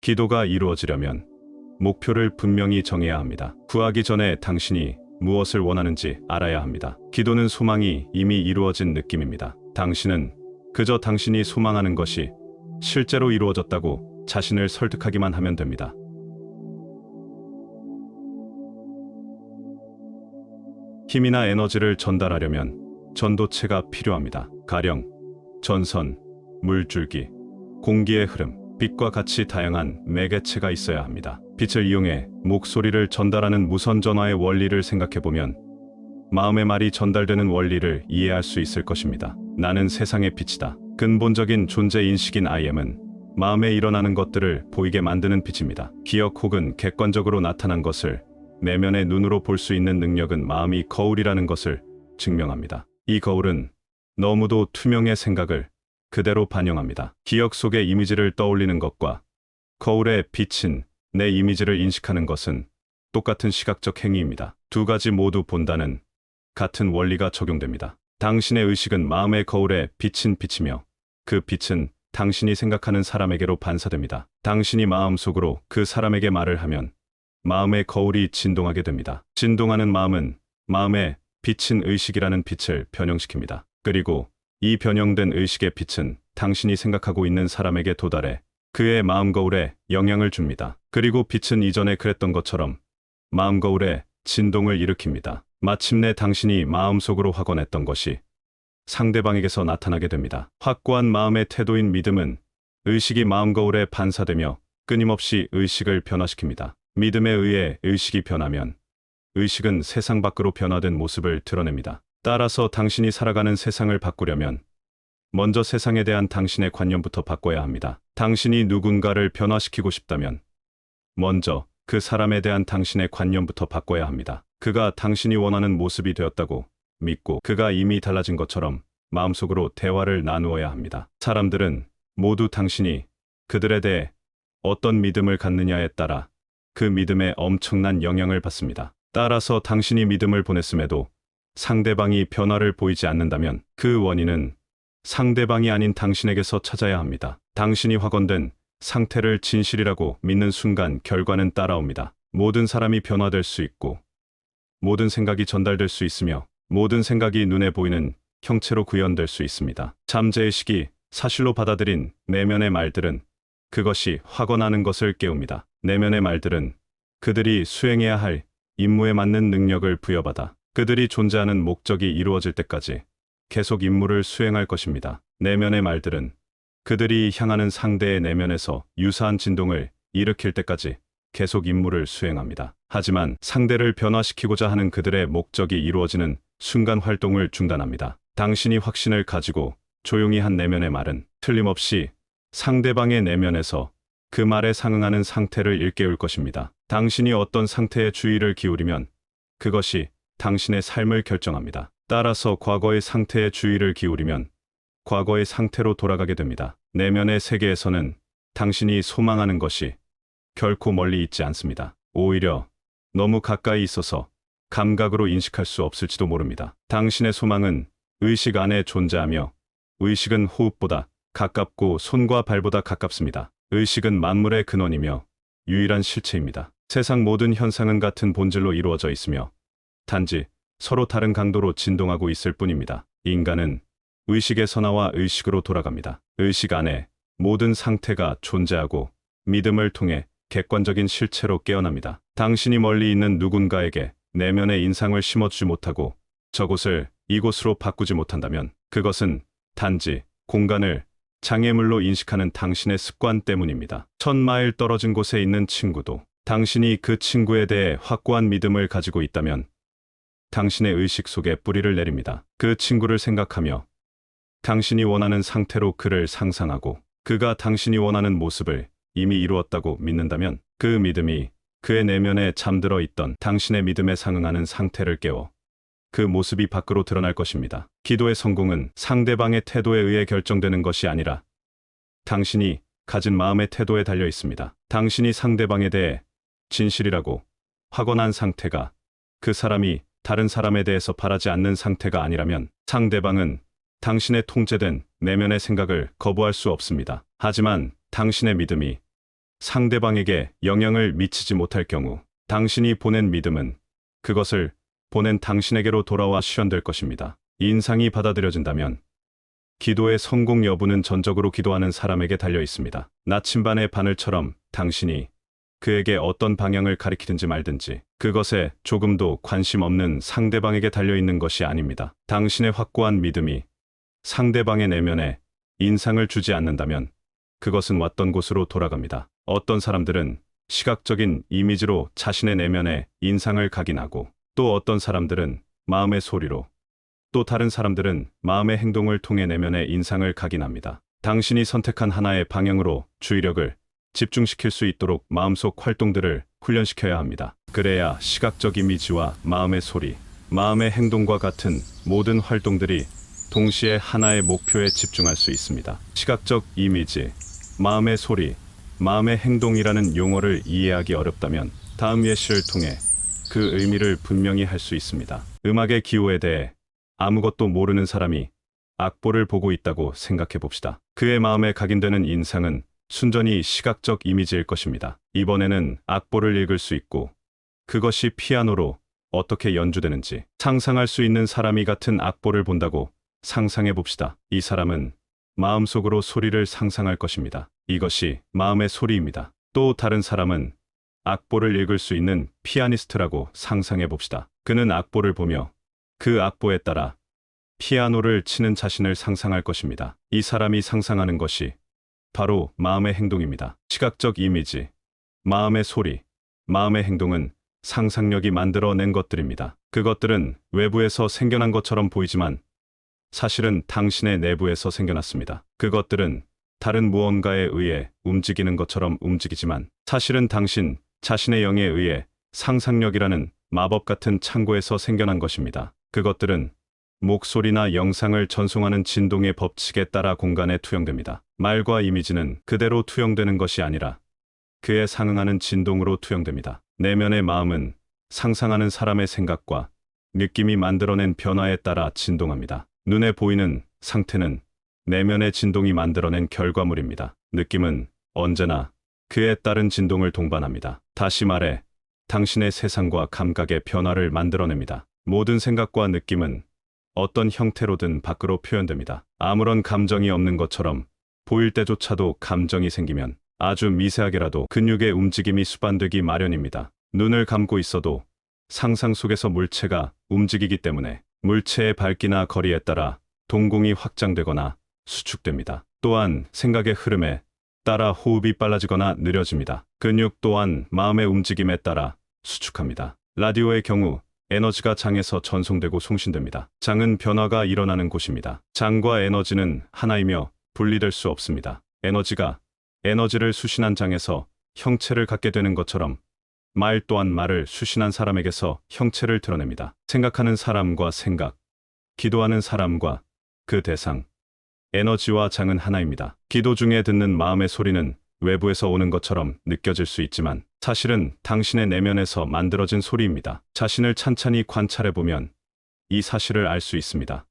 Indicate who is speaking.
Speaker 1: 기도가 이루어지려면 목표를 분명히 정해야 합니다. 구하기 전에 당신이 무엇을 원하는지 알아야 합니다. 기도는 소망이 이미 이루어진 느낌입니다. 당신은 그저 당신이 소망하는 것이 실제로 이루어졌다고 자신을 설득하기만 하면 됩니다. 힘이나 에너지를 전달하려면 전도체가 필요합니다. 가령 전선, 물줄기, 공기의 흐름, 빛과 같이 다양한 매개체가 있어야 합니다. 빛을 이용해 목소리를 전달하는 무선전화의 원리를 생각해보면 마음의 말이 전달되는 원리를 이해할 수 있을 것입니다. 나는 세상의 빛이다. 근본적인 존재 인식인 IM은 마음에 일어나는 것들을 보이게 만드는 빛입니다. 기억 혹은 객관적으로 나타난 것을 내면의 눈으로 볼 수 있는 능력은 마음이 거울이라는 것을 증명합니다. 이 거울은 너무도 투명의 생각을 그대로 반영합니다. 기억 속의 이미지를 떠올리는 것과 거울에 비친 내 이미지를 인식하는 것은 똑같은 시각적 행위입니다. 두 가지 모두 본다는 같은 원리가 적용됩니다. 당신의 의식은 마음의 거울에 비친 빛이며 그 빛은 당신이 생각하는 사람에게로 반사됩니다. 당신이 마음속으로 그 사람에게 말을 하면 마음의 거울이 진동하게 됩니다. 진동하는 마음은 마음에 비친 의식이라는 빛을 변형시킵니다. 그리고 이 변형된 의식의 빛은 당신이 생각하고 있는 사람에게 도달해 그의 마음 거울에 영향을 줍니다. 그리고 빛은 이전에 그랬던 것처럼 마음 거울에 진동을 일으킵니다. 마침내 당신이 마음속으로 확언했던 것이 상대방에게서 나타나게 됩니다. 확고한 마음의 태도인 믿음은 의식이 마음 거울에 반사되며 끊임없이 의식을 변화시킵니다. 믿음에 의해 의식이 변하면 의식은 세상 밖으로 변화된 모습을 드러냅니다. 따라서 당신이 살아가는 세상을 바꾸려면 먼저 세상에 대한 당신의 관념부터 바꿔야 합니다. 당신이 누군가를 변화시키고 싶다면 먼저 그 사람에 대한 당신의 관념부터 바꿔야 합니다. 그가 당신이 원하는 모습이 되었다고 믿고 그가 이미 달라진 것처럼 마음속으로 대화를 나누어야 합니다. 사람들은 모두 당신이 그들에 대해 어떤 믿음을 갖느냐에 따라 그 믿음에 엄청난 영향을 받습니다. 따라서 당신이 믿음을 보냈음에도 상대방이 변화를 보이지 않는다면 그 원인은 상대방이 아닌 당신에게서 찾아야 합니다. 당신이 확언된 상태를 진실이라고 믿는 순간 결과는 따라옵니다. 모든 사람이 변화될 수 있고 모든 생각이 전달될 수 있으며 모든 생각이 눈에 보이는 형체로 구현될 수 있습니다. 잠재의식이 사실로 받아들인 내면의 말들은 그것이 확언하는 것을 깨웁니다. 내면의 말들은 그들이 수행해야 할 임무에 맞는 능력을 부여받아 그들이 존재하는 목적이 이루어질 때까지 계속 임무를 수행할 것입니다. 내면의 말들은 그들이 향하는 상대의 내면에서 유사한 진동을 일으킬 때까지 계속 임무를 수행합니다. 하지만 상대를 변화시키고자 하는 그들의 목적이 이루어지는 순간 활동을 중단합니다. 당신이 확신을 가지고 조용히 한 내면의 말은 틀림없이 상대방의 내면에서 그 말에 상응하는 상태를 일깨울 것입니다. 당신이 어떤 상태에 주의를 기울이면 그것이 당신의 삶을 결정합니다. 따라서 과거의 상태에 주의를 기울이면 과거의 상태로 돌아가게 됩니다. 내면의 세계에서는 당신이 소망하는 것이 결코 멀리 있지 않습니다. 오히려 너무 가까이 있어서 감각으로 인식할 수 없을지도 모릅니다. 당신의 소망은 의식 안에 존재하며 의식은 호흡보다 가깝고 손과 발보다 가깝습니다. 의식은 만물의 근원이며 유일한 실체입니다. 세상 모든 현상은 같은 본질로 이루어져 있으며 단지 서로 다른 강도로 진동하고 있을 뿐입니다. 인간은 의식의 선화와 의식으로 돌아갑니다. 의식 안에 모든 상태가 존재하고 믿음을 통해 객관적인 실체로 깨어납니다. 당신이 멀리 있는 누군가에게 내면의 인상을 심어주지 못하고 저곳을 이곳으로 바꾸지 못한다면 그것은 단지 공간을 장애물로 인식하는 당신의 습관 때문입니다. 1000마일 떨어진 곳에 있는 친구도 당신이 그 친구에 대해 확고한 믿음을 가지고 있다면 당신의 의식 속에 뿌리를 내립니다. 그 친구를 생각하며 당신이 원하는 상태로 그를 상상하고 그가 당신이 원하는 모습을 이미 이루었다고 믿는다면 그 믿음이 그의 내면에 잠들어 있던 당신의 믿음에 상응하는 상태를 깨워 그 모습이 밖으로 드러날 것입니다. 기도의 성공은 상대방의 태도에 의해 결정되는 것이 아니라 당신이 가진 마음의 태도에 달려 있습니다. 당신이 상대방에 대해 진실이라고 확언한 상태가 그 사람이 다른 사람에 대해서 바라지 않는 상태가 아니라면 상대방은 당신의 통제된 내면의 생각을 거부할 수 없습니다. 하지만 당신의 믿음이 상대방에게 영향을 미치지 못할 경우 당신이 보낸 믿음은 그것을 보낸 당신에게로 돌아와 실현될 것입니다. 인상이 받아들여진다면 기도의 성공 여부는 전적으로 기도하는 사람에게 달려 있습니다. 나침반의 바늘처럼 당신이 그에게 어떤 방향을 가리키든지 말든지 그것에 조금도 관심 없는 상대방에게 달려 있는 것이 아닙니다. 당신의 확고한 믿음이 상대방의 내면에 인상을 주지 않는다면 그것은 왔던 곳으로 돌아갑니다. 어떤 사람들은 시각적인 이미지로 자신의 내면에 인상을 각인하고 또 어떤 사람들은 마음의 소리로 또 다른 사람들은 마음의 행동을 통해 내면의 인상을 각인합니다. 당신이 선택한 하나의 방향으로 주의력을 집중시킬 수 있도록 마음속 활동들을 훈련시켜야 합니다. 그래야 시각적 이미지와 마음의 소리, 마음의 행동과 같은 모든 활동들이 동시에 하나의 목표에 집중할 수 있습니다. 시각적 이미지, 마음의 소리, 마음의 행동이라는 용어를 이해하기 어렵다면 다음 예시를 통해 그 의미를 분명히 할 수 있습니다. 음악의 기호에 대해 아무것도 모르는 사람이 악보를 보고 있다고 생각해 봅시다. 그의 마음에 각인되는 인상은 순전히 시각적 이미지일 것입니다. 이번에는 악보를 읽을 수 있고 그것이 피아노로 어떻게 연주되는지 상상할 수 있는 사람이 같은 악보를 본다고 상상해 봅시다. 이 사람은 마음속으로 소리를 상상할 것입니다. 이것이 마음의 소리입니다. 또 다른 사람은 악보를 읽을 수 있는 피아니스트라고 상상해 봅시다. 그는 악보를 보며 그 악보에 따라 피아노를 치는 자신을 상상할 것입니다. 이 사람이 상상하는 것이 바로 마음의 행동입니다. 시각적 이미지, 마음의 소리, 마음의 행동은 상상력이 만들어낸 것들입니다. 그것들은 외부에서 생겨난 것처럼 보이지만 사실은 당신의 내부에서 생겨났습니다. 그것들은 다른 무언가에 의해 움직이는 것처럼 움직이지만 사실은 당신 자신의 영에 의해 상상력이라는 마법 같은 창고에서 생겨난 것입니다. 그것들은 목소리나 영상을 전송하는 진동의 법칙에 따라 공간에 투영됩니다. 말과 이미지는 그대로 투영되는 것이 아니라 그에 상응하는 진동으로 투영됩니다. 내면의 마음은 상상하는 사람의 생각과 느낌이 만들어낸 변화에 따라 진동합니다. 눈에 보이는 상태는 내면의 진동이 만들어낸 결과물입니다. 느낌은 언제나 그에 따른 진동을 동반합니다. 다시 말해, 당신의 세상과 감각의 변화를 만들어냅니다. 모든 생각과 느낌은 어떤 형태로든 밖으로 표현됩니다. 아무런 감정이 없는 것처럼 보일 때조차도 감정이 생기면 아주 미세하게라도 근육의 움직임이 수반되기 마련입니다. 눈을 감고 있어도 상상 속에서 물체가 움직이기 때문에 물체의 밝기나 거리에 따라 동공이 확장되거나 수축됩니다. 또한 생각의 흐름에 따라 호흡이 빨라지거나 느려집니다. 근육 또한 마음의 움직임에 따라 수축합니다. 라디오의 경우 에너지가 장에서 전송되고 송신됩니다. 장은 변화가 일어나는 곳입니다. 장과 에너지는 하나이며 분리될 수 없습니다. 에너지가 에너지를 수신한 장에서 형체를 갖게 되는 것처럼 말 또한 말을 수신한 사람에게서 형체를 드러냅니다. 생각하는 사람과 생각, 기도하는 사람과 그 대상, 에너지와 장은 하나입니다. 기도 중에 듣는 마음의 소리는 외부에서 오는 것처럼 느껴질 수 있지만 사실은 당신의 내면에서 만들어진 소리입니다. 자신을 찬찬히 관찰해 보면 이 사실을 알 수 있습니다.